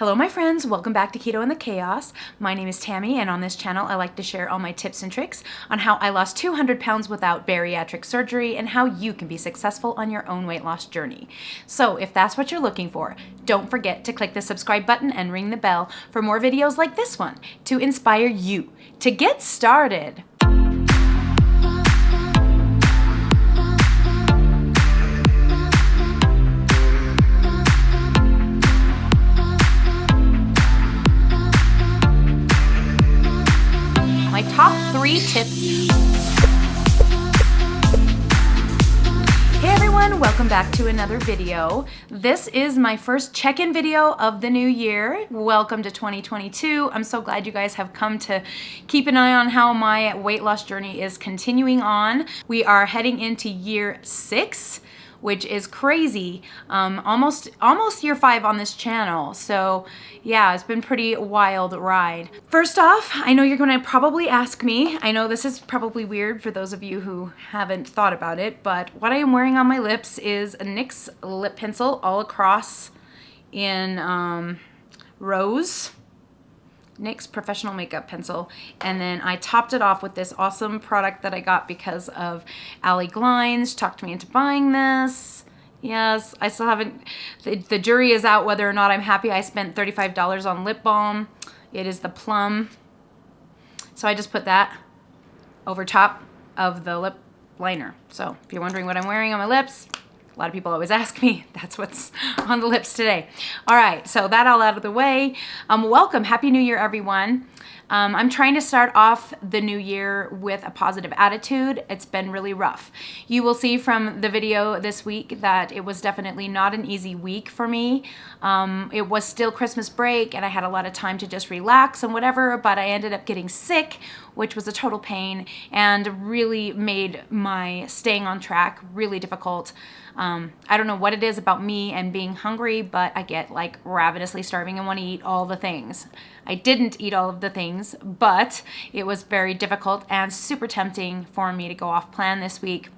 Hello my friends, welcome back to Keto and the Chaos. My name is Tammy, and on this channel I like to share all my tips and tricks on how I lost 200 pounds without bariatric surgery and how you can be successful on your own weight loss journey. So if that's what you're looking for, don't forget to click the subscribe button and ring the bell for more videos like this one to inspire you to get started. My top 3 tips. Hey everyone, welcome back to another video. This is my first check-in video of the new year. Welcome to 2022. I'm so glad you guys have come to keep an eye on how my weight loss journey is continuing on. We are heading into year 6. Which is crazy. Almost year 5 on this channel. So yeah, it's been pretty wild ride. First off, I know you're gonna probably ask me, I know this is probably weird for those of you who haven't thought about it, but what I am wearing on my lips is a NYX lip pencil all across in rose. NYX professional makeup pencil, and then I topped it off with this awesome product that I got because of Allie Glines talked me into buying this. Yes, I still haven't, the jury is out whether or not I'm happy. I spent $35 on lip balm. It is the Plum. So I just put that over top of the lip liner. So if you're wondering what I'm wearing on my lips, a lot of people always ask me, that's what's on the lips today. All right, so that all out of the way. Welcome, Happy New Year, everyone. I'm trying to start off the new year with a positive attitude. It's been really rough. You will see from the video this week that it was definitely not an easy week for me. It was still Christmas break and I had a lot of time to just relax and whatever, but I ended up getting sick, which was a total pain and really made my staying on track really difficult. I don't know what it is about me and being hungry, but I get like ravenously starving and want to eat all the things. I didn't eat all of the things, but it was very difficult and super tempting for me to go off plan this week.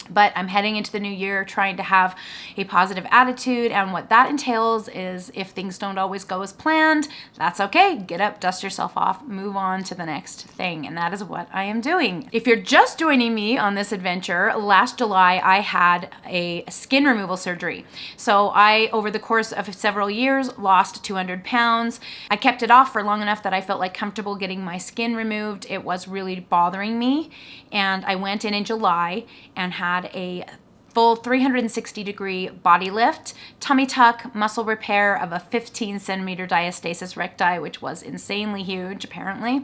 But I'm heading into the new year trying to have a positive attitude, and what that entails is if things don't always go as planned, that's okay. Get up, dust yourself off, move on to the next thing, and that is what I am doing. If you're just joining me on this adventure, last July I had a skin removal surgery. So I, over the course of several years, lost 200 pounds. I kept it off for long enough that I felt like comfortable getting my skin removed. It was really bothering me, and I went in July and had a full 360-degree body lift, tummy tuck, muscle repair of a 15-centimeter diastasis recti, which was insanely huge apparently,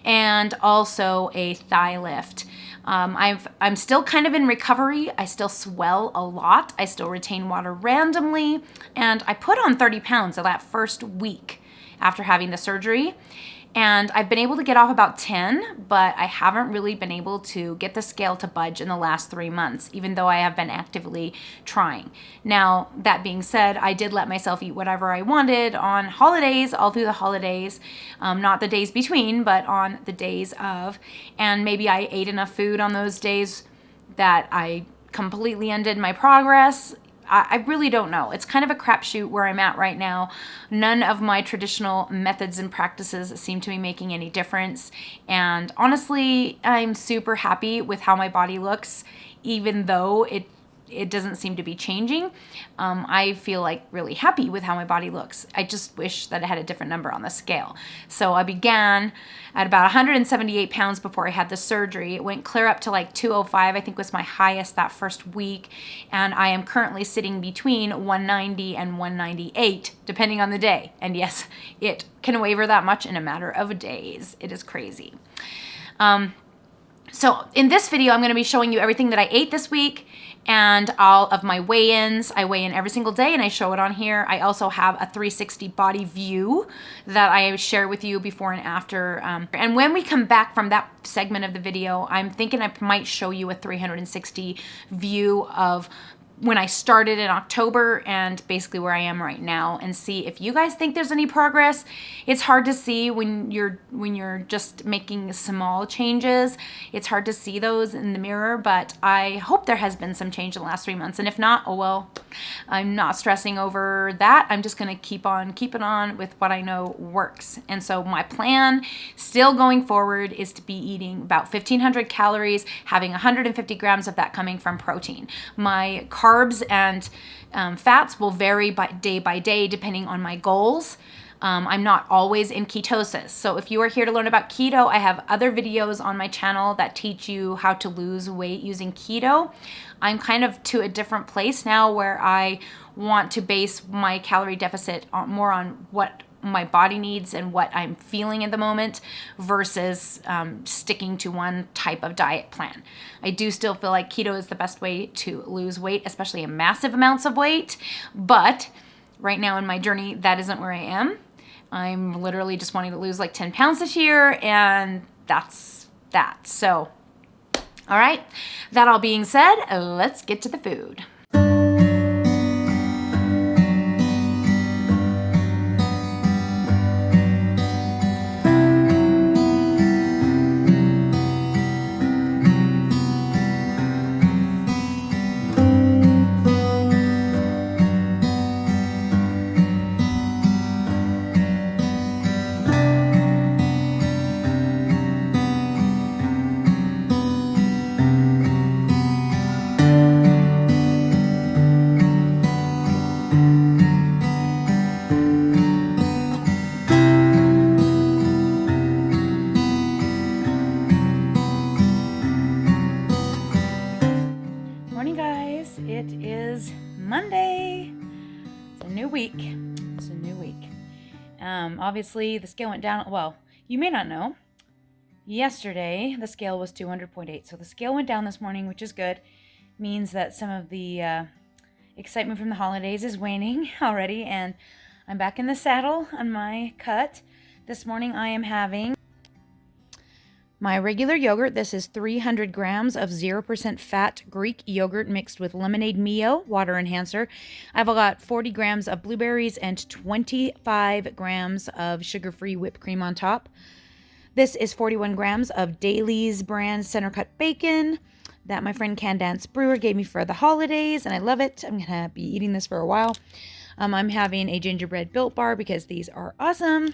and also a thigh lift. I'm still kind of in recovery. I still swell a lot. I still retain water randomly, and I put on 30 pounds of that first week after having the surgery. And I've been able to get off about 10, but I haven't really been able to get the scale to budge in the last 3 months, even though I have been actively trying. Now, that being said, I did let myself eat whatever I wanted on holidays, all through the holidays, not the days between, but on the days of. And maybe I ate enough food on those days that I completely undid my progress. I really don't know. It's kind of a crapshoot where I'm at right now. None of my traditional methods and practices seem to be making any difference. And honestly, I'm super happy with how my body looks, even though it doesn't seem to be changing. I feel like really happy with how my body looks. I just wish that it had a different number on the scale. So I began at about 178 pounds before I had the surgery. It went clear up to like 205, I think was my highest that first week. And I am currently sitting between 190 and 198, depending on the day. And yes, it can waver that much in a matter of days. It is crazy. So in this video, I'm going to be showing you everything that I ate this week and all of my weigh-ins. I weigh in every single day and I show it on here. I also have a 360 body view that I share with you before and after. And when we come back from that segment of the video, I'm thinking I might show you a 360 view of when I started in October and basically where I am right now, and see if you guys think there's any progress. It's hard to see when you're just making small changes. It's hard to see those in the mirror, but I hope there has been some change in the last 3 months. And if not, oh well, I'm not stressing over that. I'm just gonna keep on keeping on with what I know works. And so my plan still going forward is to be eating about 1,500 calories, having 150 grams of that coming from protein. My carbs and fats will vary by day depending on my goals. I'm not always in ketosis. So if you are here to learn about keto, I have other videos on my channel that teach you how to lose weight using keto. I'm kind of to a different place now where I want to base my calorie deficit more on what my body needs and what I'm feeling at the moment versus sticking to one type of diet plan. I do still feel like keto is the best way to lose weight, especially in massive amounts of weight. But right now in my journey, that isn't where I am. I'm literally just wanting to lose like 10 pounds this year, and that's that. So, all right, that all being said, let's get to the food. It is Monday. It's a new week. It's a new week. Obviously, the scale went down. Well, you may not know. Yesterday, the scale was 200.8. So the scale went down this morning, which is good. Means that some of the excitement from the holidays is waning already. And I'm back in the saddle on my cut. This morning, I am having my regular yogurt. This is 300 grams of 0% fat Greek yogurt mixed with lemonade Mio, water enhancer. I've got 40 grams of blueberries and 25 grams of sugar-free whipped cream on top. This is 41 grams of Daly's brand center cut bacon that my friend Candance Brewer gave me for the holidays, and I love it. I'm going to be eating this for a while. I'm having a gingerbread Built Bar because these are awesome.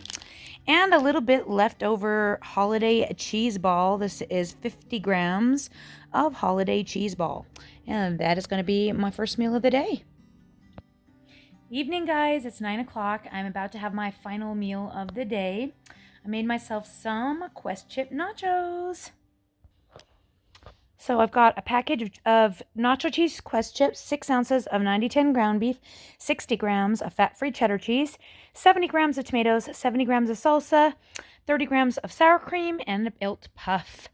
And a little bit leftover holiday cheese ball. This is 50 grams of holiday cheese ball. And that is going to be my first meal of the day. Evening, guys. It's 9 o'clock. I'm about to have my final meal of the day. I made myself some Quest chip nachos. So I've got a package of nacho cheese Quest chips, 6 ounces of 90-10 ground beef, 60 grams of fat-free cheddar cheese, 70 grams of tomatoes, 70 grams of salsa, 30 grams of sour cream, and a built puff.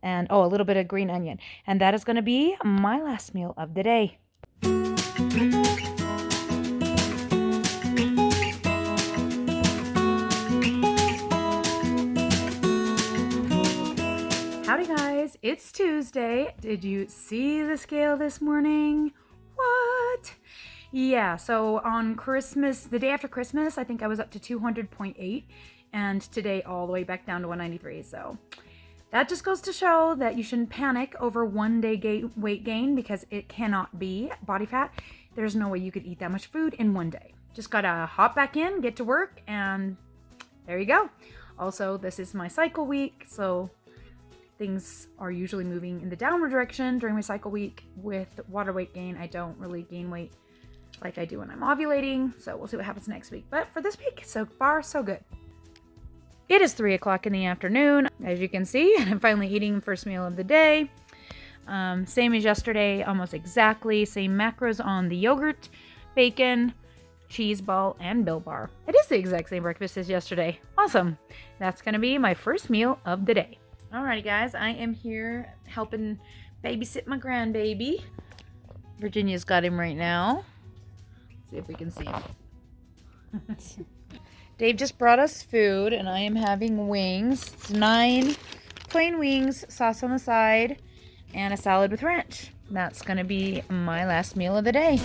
And, a little bit of green onion. And that is going to be my last meal of the day. Howdy guys, it's Tuesday. Did you see the scale this morning? What? Yeah, so on Christmas, the day after Christmas, I think I was up to 200.8, and today all the way back down to 193. So that just goes to show that you shouldn't panic over one day weight gain, because it cannot be body fat. There's no way you could eat that much food in one day. Just gotta hop back in, get to work, and there you go. Also, this is my cycle week, so things are usually moving in the downward direction during my cycle week. With water weight gain, I don't really gain weight like I do when I'm ovulating, so we'll see what happens next week. But for this week, so far, so good. It is 3 o'clock in the afternoon, as you can see, and I'm finally eating first meal of the day. Same as yesterday, almost exactly. Same macros on the yogurt, bacon, cheese ball, and Built Bar. It is the exact same breakfast as yesterday. Awesome. That's going to be my first meal of the day. Alrighty guys, I am here helping babysit my grandbaby. Virginia's got him right now. Let's see if we can see him. Dave just brought us food, and I am having wings. It's 9 plain wings, sauce on the side, and a salad with ranch. that's gonna be my last meal of the day.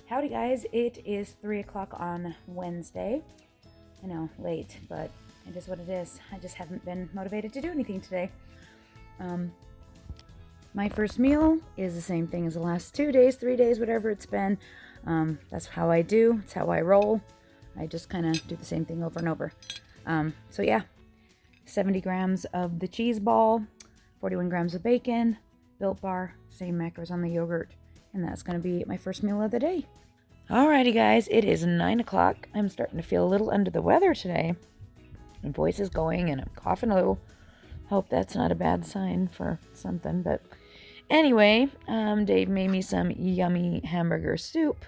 Howdy guys, it is 3 o'clock on Wednesday. I know, late, but it is what it is. I just haven't been motivated to do anything today. My first meal is the same thing as the last 2 days, 3 days, whatever it's been. That's how I do. It's how I roll. I just kind of do the same thing over and over. So yeah, 70 grams of the cheese ball, 41 grams of bacon, Built Bar, same macros on the yogurt, and that's going to be my first meal of the day. Alrighty guys, it is 9 o'clock. I'm starting to feel a little under the weather today. My voice is going and I'm coughing a little. Hope that's not a bad sign for something, but anyway, Dave made me some yummy hamburger soup.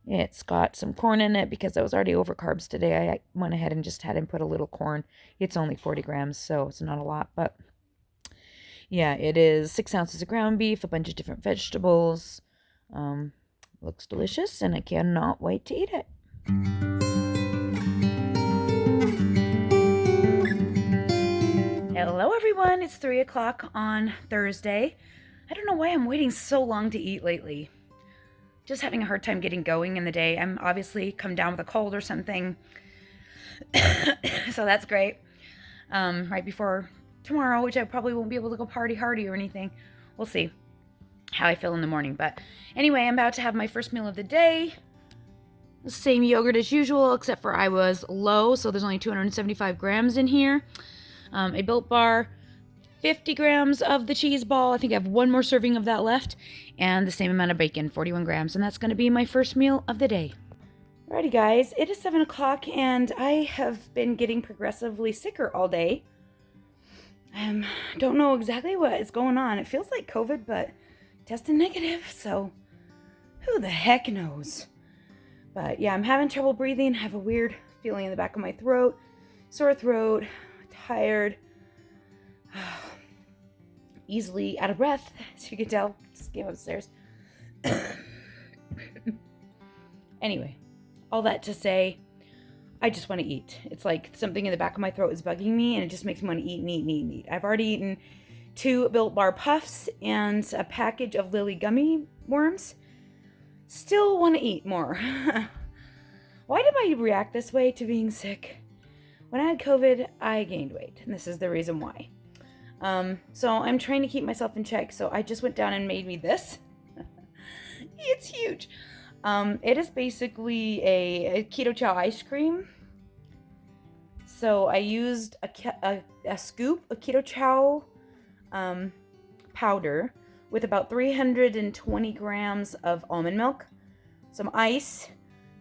It's got some corn in it because I was already over carbs today. I went ahead and just had him put a little corn. It's only 40 grams, so it's not a lot, but yeah, it is 6 ounces of ground beef, a bunch of different vegetables. Looks delicious, and I cannot wait to eat it. Hello everyone, it's 3 o'clock on Thursday. I don't know why I'm waiting so long to eat lately. Just having a hard time getting going in the day. I'm obviously come down with a cold or something. So that's great. Right before tomorrow, which I probably won't be able to go party hardy or anything. We'll see how I feel in the morning. But anyway, I'm about to have my first meal of the day. The same yogurt as usual, except for I was low, so there's only 275 grams in here. A Built Bar, 50 grams of the cheese ball. I think I have one more serving of that left. And the same amount of bacon, 41 grams. And that's going to be my first meal of the day. Alrighty guys, it is 7 o'clock and I have been getting progressively sicker all day. Don't know exactly what is going on. It feels like COVID, but tested negative, so who the heck knows? But yeah, I'm having trouble breathing. I have a weird feeling in the back of my throat, sore throat, tired, easily out of breath, as you can tell. Just came upstairs. Anyway, all that to say, I just want to eat. It's like something in the back of my throat is bugging me, and it just makes me want to eat and eat and eat and eat. I've already eaten 2 Built Bar Puffs and a package of Lily gummy worms. Still want to eat more. Why did I react this way to being sick? When I had COVID, I gained weight, and this is the reason why. So I'm trying to keep myself in check, so I just went down and made me this. It's huge. It is basically a Keto Chow ice cream. So I used a scoop of Keto Chow powder with about 320 grams of almond milk, some ice,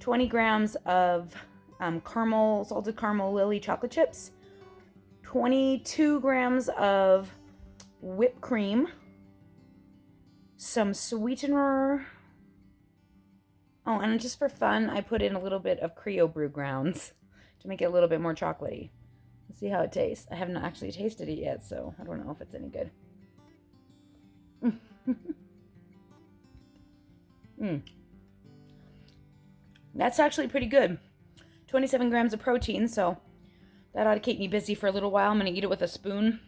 20 grams of salted caramel Lily chocolate chips, 22 grams of whipped cream, some sweetener. Oh, and just for fun, I put in a little bit of Creo Brew grounds to make it a little bit more chocolatey. Let's see how it tastes. I haven't actually tasted it yet, so I don't know if it's any good. That's actually pretty good. 27 grams of protein, so that ought to keep me busy for a little while. I'm going to eat it with a spoon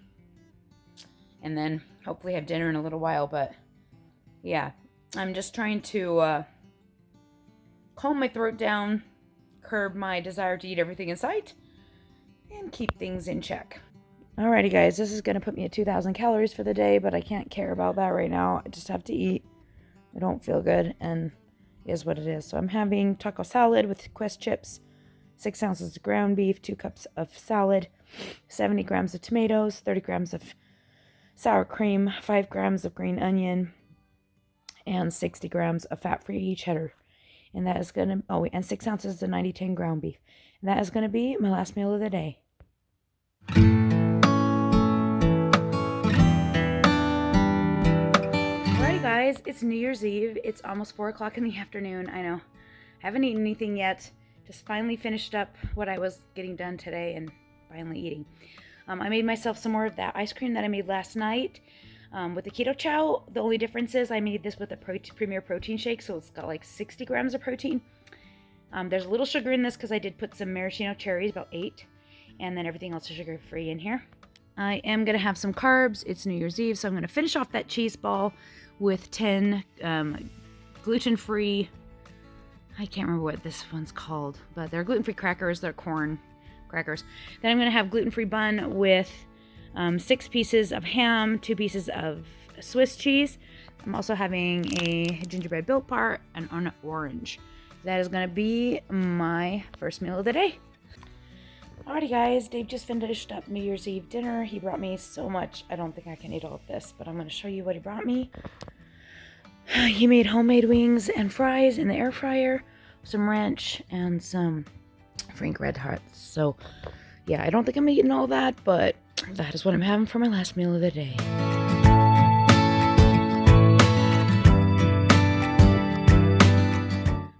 and then hopefully have dinner in a little while. But yeah, I'm just trying to calm my throat down, curb my desire to eat everything in sight, and keep things in check. Alrighty guys, this is going to put me at 2,000 calories for the day, but I can't care about that right now. I just have to eat. I don't feel good, and it is what it is. So I'm having taco salad with Quest chips, 6 ounces of ground beef, 2 cups of salad, 70 grams of tomatoes, 30 grams of sour cream, 5 grams of green onion, and 60 grams of fat-free cheddar. And that is going to, and 6 ounces of 90-10 ground beef. And that is going to be my last meal of the day. Alrighty guys, it's New Year's Eve. It's almost 4 o'clock in the afternoon. I know. Haven't eaten anything yet. Just finally finished up what I was getting done today and finally eating. I made myself some more of that ice cream that I made last night with the Keto Chow. The only difference is I made this with a Premier Protein shake, so it's got like 60 grams of protein. There's a little sugar in this because I did put some maraschino cherries, about 8, and then everything else is sugar-free in here. I am going to have some carbs. It's New Year's Eve, so I'm going to finish off that cheese ball with 10 gluten-free, I can't remember what this one's called, but they're gluten-free crackers. They're corn crackers. Then I'm going to have gluten-free bun with 6 pieces of ham, 2 pieces of Swiss cheese. I'm also having a gingerbread Built Bar and an orange. That is going to be my first meal of the day. Alrighty guys, Dave just finished up New Year's Eve dinner. He brought me so much. I don't think I can eat all of this, but I'm going to show you what he brought me. He made homemade wings and fries in the air fryer, some ranch, and some Frank Red Hots. So yeah, I don't think I'm eating all that, but that is what I'm having for my last meal of the day.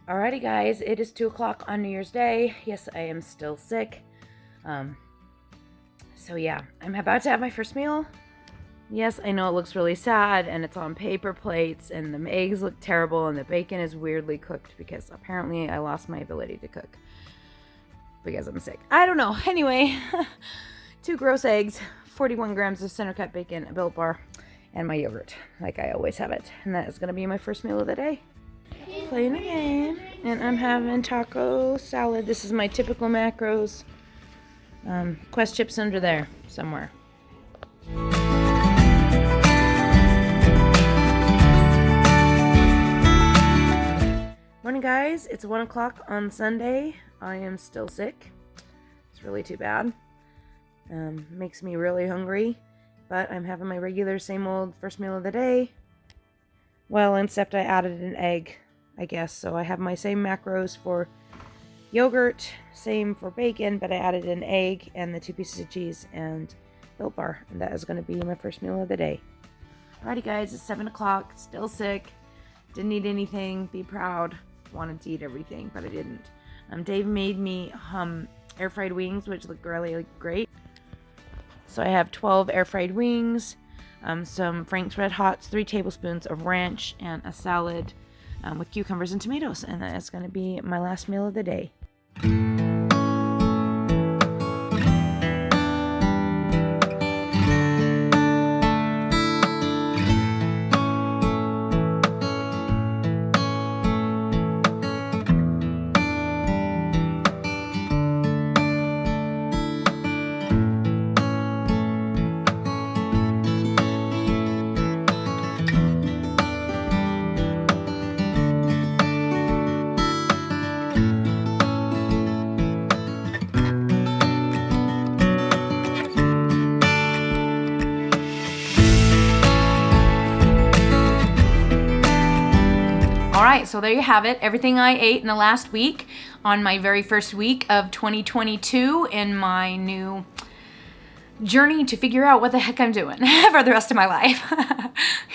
Alrighty guys, it is 2 o'clock on New Year's Day. Yes, I am still sick. So yeah, I'm about to have my first meal. Yes, I know it looks really sad and it's on paper plates and the eggs look terrible and the bacon is weirdly cooked because apparently I lost my ability to cook because I'm sick. I don't know. Anyway, 2 gross eggs, 41 grams of center cut bacon, a Built Bar, and my yogurt, like I always have it. And that is going to be my first meal of the day. Playing a game, and I'm having taco salad. This is my typical macros. Quest chips under there somewhere. Morning guys, it's 1 o'clock on Sunday. I am still sick. It's really too bad. Makes me really hungry, but I'm having my regular same old first meal of the day. Well, except I added an egg, I guess. So I have my same macros for yogurt, same for bacon, but I added an egg and the 2 pieces of cheese and Built Bar. And that is going to be my first meal of the day. Alrighty guys, it's 7 o'clock, still sick. Didn't eat anything, be proud. Wanted to eat everything, but I didn't. Dave made me air fried wings, which look really great. So I have 12 air fried wings, some Frank's Red Hots, 3 tablespoons of ranch, and a salad with cucumbers and tomatoes. And that is going to be my last meal of the day. Alright, so there you have it. Everything I ate in the last week on my very first week of 2022 in my new journey to figure out what the heck I'm doing for the rest of my life.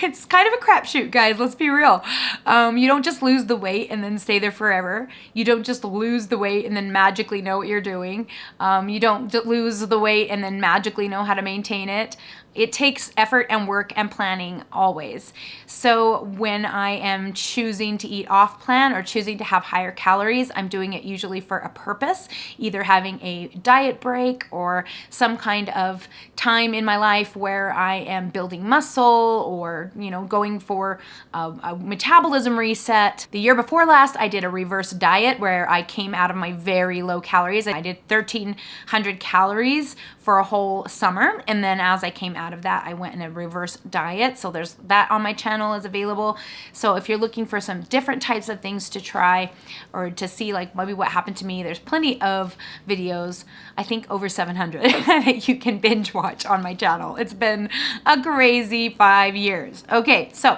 It's kind of a crapshoot, guys. Let's be real. You don't just lose the weight and then stay there forever. You don't just lose the weight and then magically know what you're doing. You don't lose the weight and then magically know how to maintain it. It takes effort and work and planning always. So when I am choosing to eat off plan or choosing to have higher calories, I'm doing it usually for a purpose, either having a diet break or some kind of time in my life where I am building muscle or, you know, going for a metabolism reset. The year before last, I did a reverse diet where I came out of my very low calories. I did 1,300 calories for a whole summer. And then as I came out of that, I went in a reverse diet. So there's that on my channel is available. So if you're looking for some different types of things to try or to see like maybe what happened to me, there's plenty of videos, I think over 700 that you can binge watch on my channel. It's been a crazy 5 years. Okay, so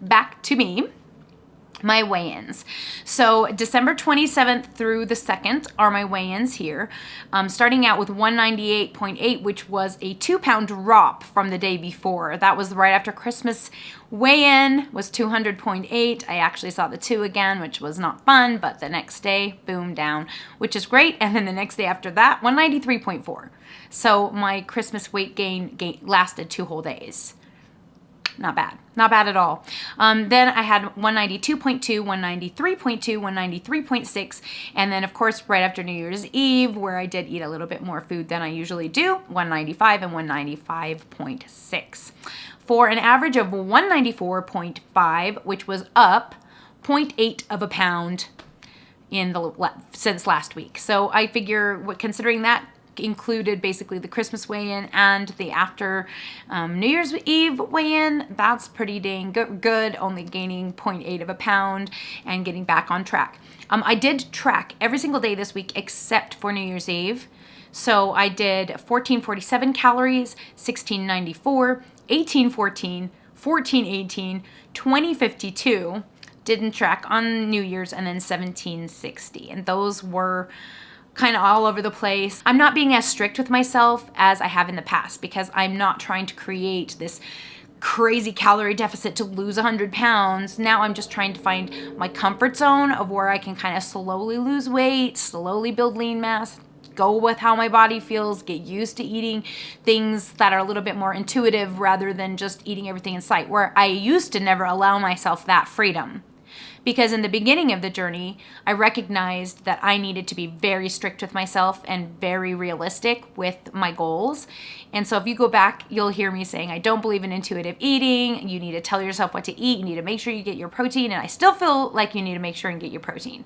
back to me. My weigh-ins. So December 27th through the 2nd are my weigh-ins here. Starting out with 198.8, which was a 2-pound drop from the day before. That was right after Christmas. Weigh-in was 200.8. I actually saw the 2 again, which was not fun, but the next day, boom, down, which is great. And then the next day after that, 193.4. So my Christmas weight gain lasted 2 whole days. not bad. Not bad at all. Then I had 192.2, 193.2, 193.6, and then of course right after New Year's Eve, where I did eat a little bit more food than I usually do, 195 and 195.6. For an average of 194.5, which was up 0.8 of a pound since last week. So I figure, considering that included basically the Christmas weigh-in and the after New Year's Eve weigh-in, that's pretty dang good, only gaining 0.8 of a pound and getting back on track. I did track every single day this week except for New Year's Eve. So I did 1447 calories, 1694, 1814, 1418, 2052, didn't track on New Year's, and then 1760. And those were kind of all over the place. I'm not being as strict with myself as I have in the past because I'm not trying to create this crazy calorie deficit to lose 100 pounds. Now I'm just trying to find my comfort zone of where I can kind of slowly lose weight, slowly build lean mass, go with how my body feels, get used to eating things that are a little bit more intuitive rather than just eating everything in sight, where I used to never allow myself that freedom. Because in the beginning of the journey, I recognized that I needed to be very strict with myself and very realistic with my goals. And so if you go back, you'll hear me saying, I don't believe in intuitive eating. You need to tell yourself what to eat. You need to make sure you get your protein. And I still feel like you need to make sure and get your protein.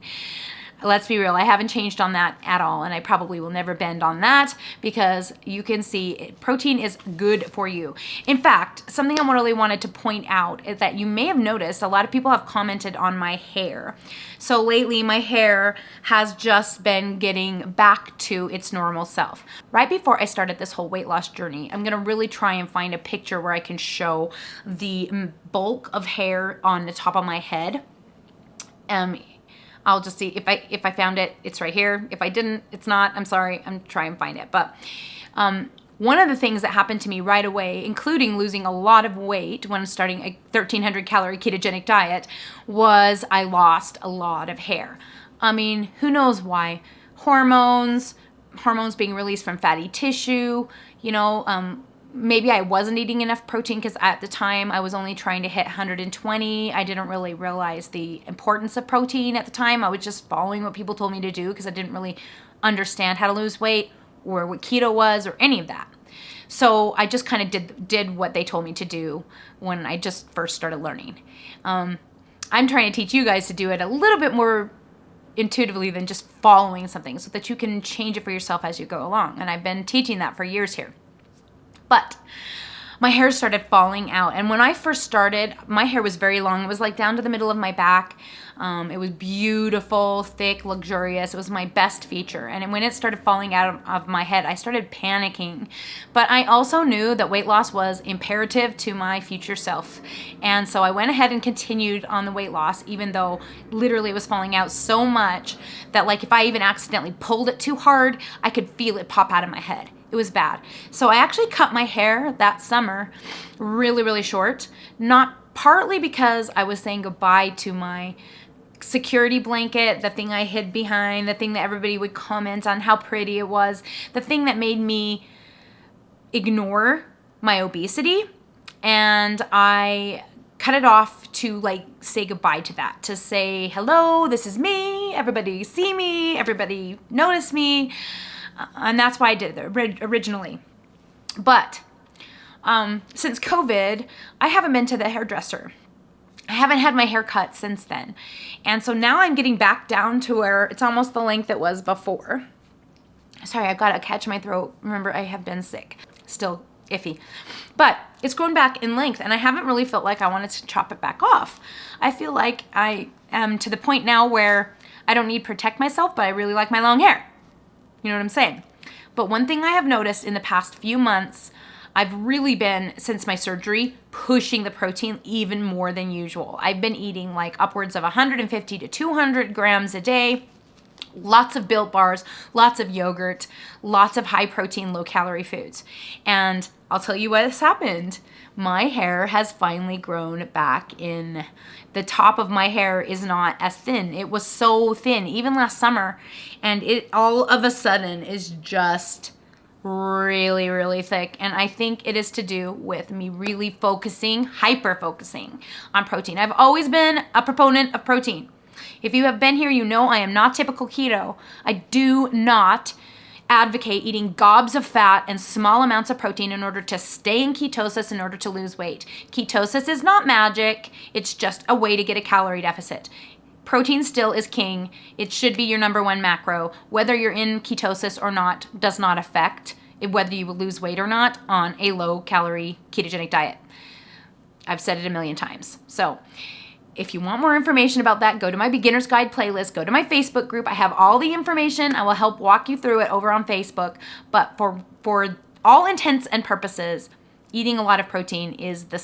Let's be real, I haven't changed on that at all, and I probably will never bend on that because you can see protein is good for you. In fact, something I really wanted to point out is that you may have noticed a lot of people have commented on my hair. So lately, my hair has just been getting back to its normal self. Right before I started this whole weight loss journey, I'm gonna really try and find a picture where I can show the bulk of hair on the top of my head. I'll just see if I found it, it's right here. If I didn't, it's not. I'm sorry. I'm trying to find it. But one of the things that happened to me right away, including losing a lot of weight when starting a 1,300 calorie ketogenic diet, was I lost a lot of hair. I mean, who knows why? Hormones being released from fatty tissue, maybe I wasn't eating enough protein because at the time I was only trying to hit 120. I didn't really realize the importance of protein at the time. I was just following what people told me to do because I didn't really understand how to lose weight or what keto was or any of that. So I just kind of did what they told me to do when I just first started learning. I'm trying to teach you guys to do it a little bit more intuitively than just following something so that you can change it for yourself as you go along. And I've been teaching that for years here. But my hair started falling out. And when I first started, my hair was very long. It was like down to the middle of my back. It was beautiful, thick, luxurious. It was my best feature. And when it started falling out of my head, I started panicking. But I also knew that weight loss was imperative to my future self. And so I went ahead and continued on the weight loss, even though literally it was falling out so much that like if I even accidentally pulled it too hard, I could feel it pop out of my head. It was bad. So I actually cut my hair that summer really, really short, not partly because I was saying goodbye to my security blanket, the thing I hid behind, the thing that everybody would comment on how pretty it was, the thing that made me ignore my obesity. And I cut it off to like say goodbye to that, to say, hello, this is me, everybody see me, everybody notice me. And that's why I did it originally. But since COVID, I haven't been to the hairdresser. I haven't had my hair cut since then. And so now I'm getting back down to where it's almost the length it was before. Sorry, I've got to catch my throat. Remember, I have been sick. Still iffy. But it's grown back in length, and I haven't really felt like I wanted to chop it back off. I feel like I am to the point now where I don't need to protect myself, but I really like my long hair. You know what I'm saying? But one thing I have noticed in the past few months, I've really been, since my surgery, pushing the protein even more than usual. I've been eating like upwards of 150 to 200 grams a day, lots of Built bars, lots of yogurt, lots of high protein, low calorie foods. And I'll tell you what has happened. My hair has finally grown back in. The top of my hair is not as thin. It was so thin, even last summer. And it all of a sudden is just really, really thick. And I think it is to do with me really focusing, hyper focusing on protein. I've always been a proponent of protein. If you have been here, you know I am not typical keto. I do not advocate eating gobs of fat and small amounts of protein in order to stay in ketosis in order to lose weight. Ketosis is not magic. It's just a way to get a calorie deficit. Protein still is king. It should be your number one macro. Whether you're in ketosis or not does not affect whether you will lose weight or not on a low calorie ketogenic diet. I've said it a million times. So if you want more information about that, go to my beginner's guide playlist, go to my Facebook group. I have all the information. I will help walk you through it over on Facebook. But for all intents and purposes, eating a lot of protein is the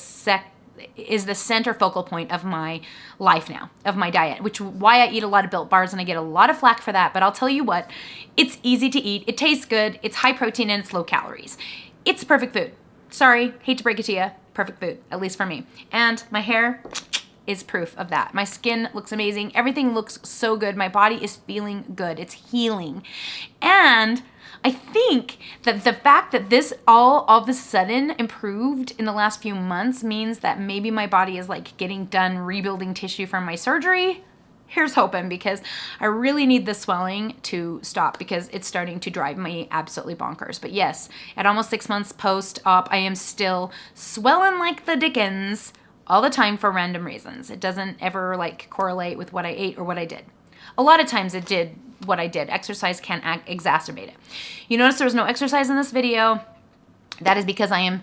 center focal point of my life now, of my diet, which why I eat a lot of Built Bars, and I get a lot of flack for that. But I'll tell you what, it's easy to eat. It tastes good. It's high protein and it's low calories. It's perfect food. Sorry, hate to break it to you. Perfect food, at least for me. And my hair is proof of that. My skin looks amazing. Everything looks so good. My body is feeling good. It's healing. And I think that the fact that this all of a sudden improved in the last few months means that maybe my body is like getting done rebuilding tissue from my surgery. Here's hoping, because I really need the swelling to stop because it's starting to drive me absolutely bonkers. But yes, at almost 6 months post-op, I am still swelling like the dickens all the time for random reasons. It doesn't ever like correlate with what I ate or what I did. A lot of times it did what I did. Exercise can exacerbate it. You notice there was no exercise in this video. That is because I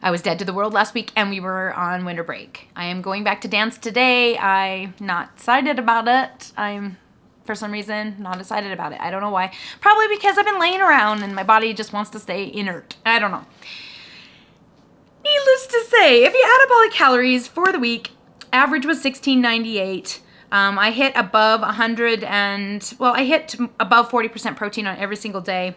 was dead to the world last week and we were on winter break. I am going back to dance today. I'm not excited about it. I'm, for some reason, not excited about it. I don't know why. Probably because I've been laying around and my body just wants to stay inert. I don't know. Needless to say, if you add up all the calories for the week, average was 1698. I hit above 100 and, well, I hit above 40% protein on every single day.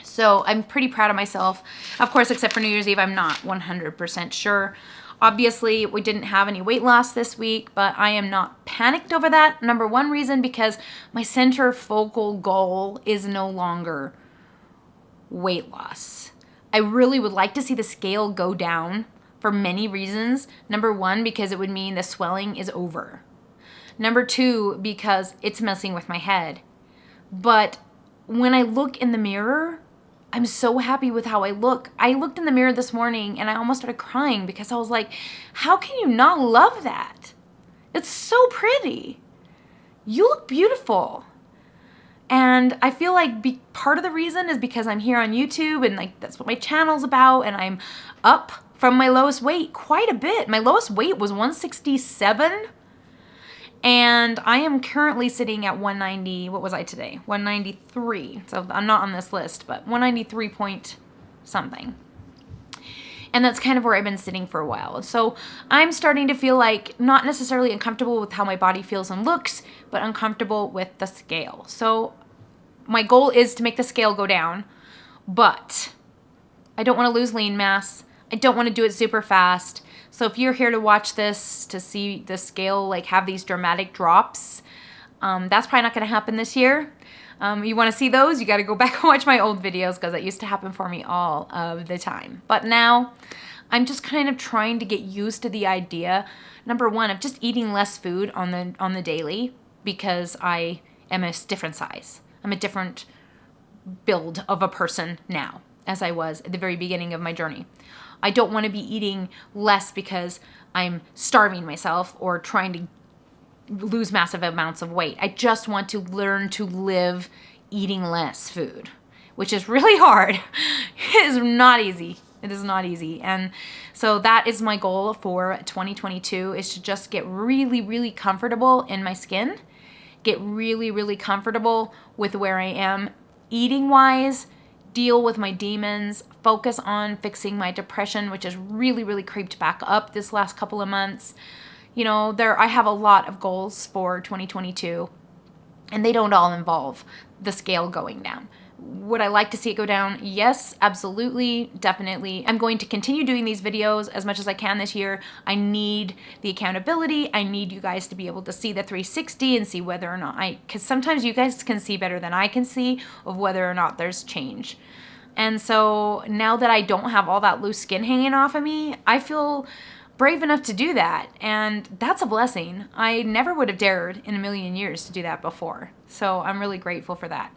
So I'm pretty proud of myself. Of course, except for New Year's Eve, I'm not 100% sure. Obviously, we didn't have any weight loss this week, but I am not panicked over that. Number one reason, because my center focal goal is no longer weight loss. I really would like to see the scale go down for many reasons. Number one, because it would mean the swelling is over. Number two, because it's messing with my head. But when I look in the mirror, I'm so happy with how I look. I looked in the mirror this morning and I almost started crying because I was like, how can you not love that? It's so pretty. You look beautiful. And I feel like part of the reason is because I'm here on YouTube and like that's what my channel's about, and I'm up from my lowest weight quite a bit. My lowest weight was 167 and I am currently sitting at 190. What was I today? 193. So I'm not on this list, but 193 point something. And that's kind of where I've been sitting for a while. So I'm starting to feel like not necessarily uncomfortable with how my body feels and looks, but uncomfortable with the scale. So my goal is to make the scale go down, but I don't want to lose lean mass. I don't want to do it super fast. So if you're here to watch this, to see the scale like have these dramatic drops, that's probably not going to happen this year. You want to see those, you got to go back and watch my old videos because that used to happen for me all of the time. But now I'm just kind of trying to get used to the idea, number one, of just eating less food on the daily because I am a different size. I'm a different build of a person now as I was at the very beginning of my journey. I don't want to be eating less because I'm starving myself or trying to lose massive amounts of weight. I just want to learn to live eating less food, which is really hard. It is not easy. It is not easy. And so that is my goal for 2022, is to just get really, really comfortable in my skin, get really, really comfortable with where I am eating wise, deal with my demons, focus on fixing my depression, which has really, really creeped back up this last couple of months. You know, I have a lot of goals for 2022, and they don't all involve the scale going down. Would I like to see it go down? Yes, absolutely, definitely. I'm going to continue doing these videos as much as I can this year. I need the accountability. I need you guys to be able to see the 360 and see whether or not because sometimes you guys can see better than I can see of whether or not there's change. And so now that I don't have all that loose skin hanging off of me, I feel brave enough to do that. And that's a blessing. I never would have dared in a million years to do that before. So I'm really grateful for that.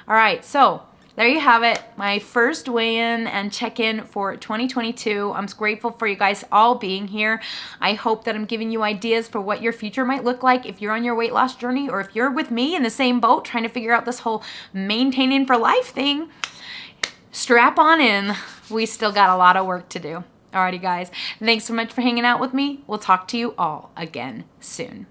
All right, so there you have it, my first weigh-in and check-in for 2022. I'm grateful for you guys all being here. I hope that I'm giving you ideas for what your future might look like if you're on your weight loss journey, or if you're with me in the same boat trying to figure out this whole maintaining for life thing. Strap on in. We still got a lot of work to do. Alrighty, guys. Thanks so much for hanging out with me. We'll talk to you all again soon.